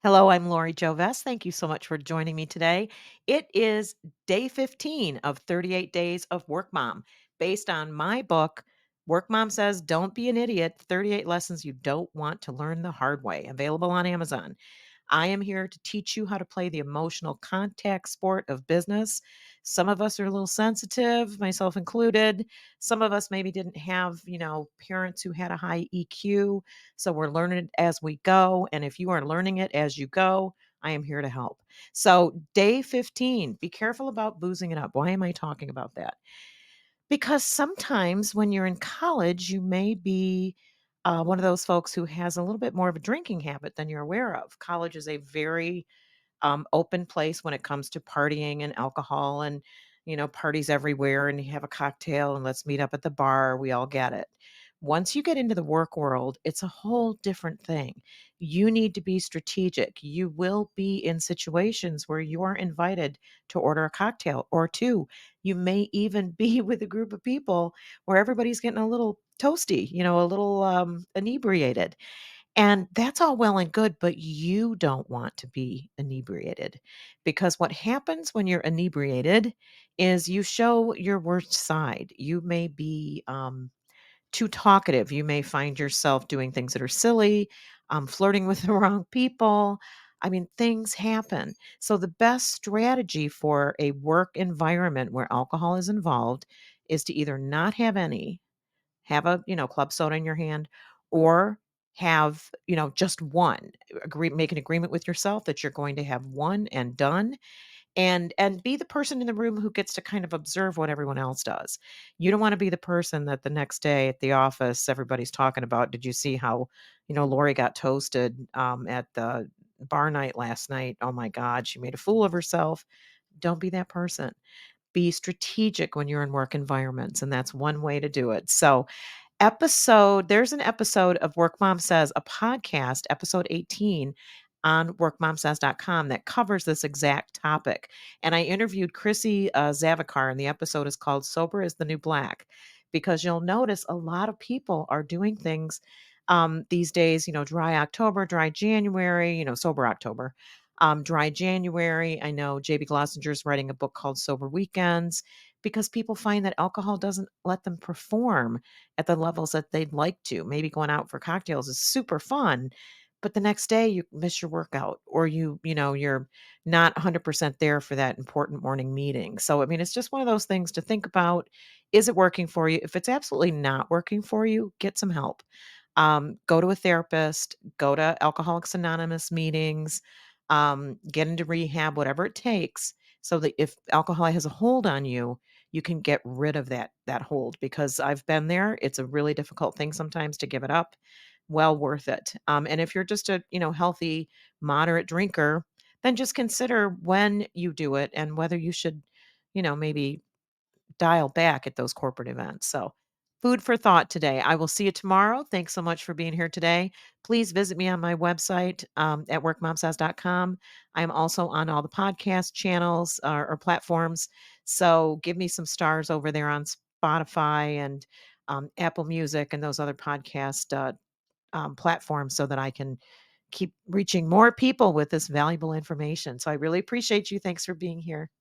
Hello, I'm Lori Joe Vest. Thank you so much for joining me today. It is day 15 of 38 Days of Work Mom, based on my book, Work Mom Says Don't Be an Idiot 38 Lessons You Don't Want to Learn the Hard Way, available on Amazon. I am here to teach you how to play the emotional contact sport of business. Some of us are a little sensitive, myself included. Some of us maybe didn't have, parents who had a high EQ. So we're learning it as we go. And if you are learning it as you go, I am here to help. So, day 15, be careful about boozing it up. Why am I talking about that? Because sometimes when you're in college, you may be one of those folks who has a little bit more of a drinking habit than you're aware of. College is a very open place when it comes to partying and alcohol and parties everywhere, and you have a cocktail and let's meet up at the bar. We all get it. Once you get into the work world, it's a whole different thing. You need to be strategic. You will be in situations where you are invited to order a cocktail or two. You may even be with a group of people where everybody's getting a little toasty, a little inebriated, and that's all well and good, but you don't want to be inebriated, because what happens when you're inebriated is you show your worst side. You may be too talkative. You may find yourself doing things that are silly, flirting with the wrong people. I mean, things happen. So, the best strategy for a work environment where alcohol is involved is to either not have any, have a, club soda in your hand, or have, just one. Make an agreement with yourself that you're going to have one and done, and be the person in the room who gets to kind of observe what everyone else does. You don't want to be the person that the next day at the office everybody's talking about, did you see how, Lori got toasted at the bar night last night? Oh my god, she made a fool of herself. Don't be that person. Be strategic when you're in work environments, and that's one way to do it. So, there's an episode of Work Mom Says, a podcast, episode 18, on workmomsays.com that covers this exact topic. And I interviewed Chrissy Zavikar, and the episode is called Sober is the New Black, because you'll notice a lot of people are doing things these days, dry October, dry January, sober October. Dry January. I know JB Glossinger's writing a book called Sober Weekends, because people find that alcohol doesn't let them perform at the levels that they'd like to. Maybe going out for cocktails is super fun, but the next day you miss your workout, or you're not 100% there for that important morning meeting. So I mean, it's just one of those things to think about. Is it working for you? If it's absolutely not working for you, get some help. Go to a therapist, go to Alcoholics Anonymous meetings, get into rehab, whatever it takes, so that if alcohol has a hold on you, you can get rid of that hold, because I've been there. It's a really difficult thing sometimes to give it up. Well worth it. And if you're just a, healthy, moderate drinker, then just consider when you do it and whether you should, maybe dial back at those corporate events. So, food for thought today. I will see you tomorrow. Thanks so much for being here today. Please visit me on my website at workmomsays.com. I'm also on all the podcast channels or platforms. So, give me some stars over there on Spotify and Apple Music and those other podcast platforms, so that I can keep reaching more people with this valuable information. So, I really appreciate you. Thanks for being here.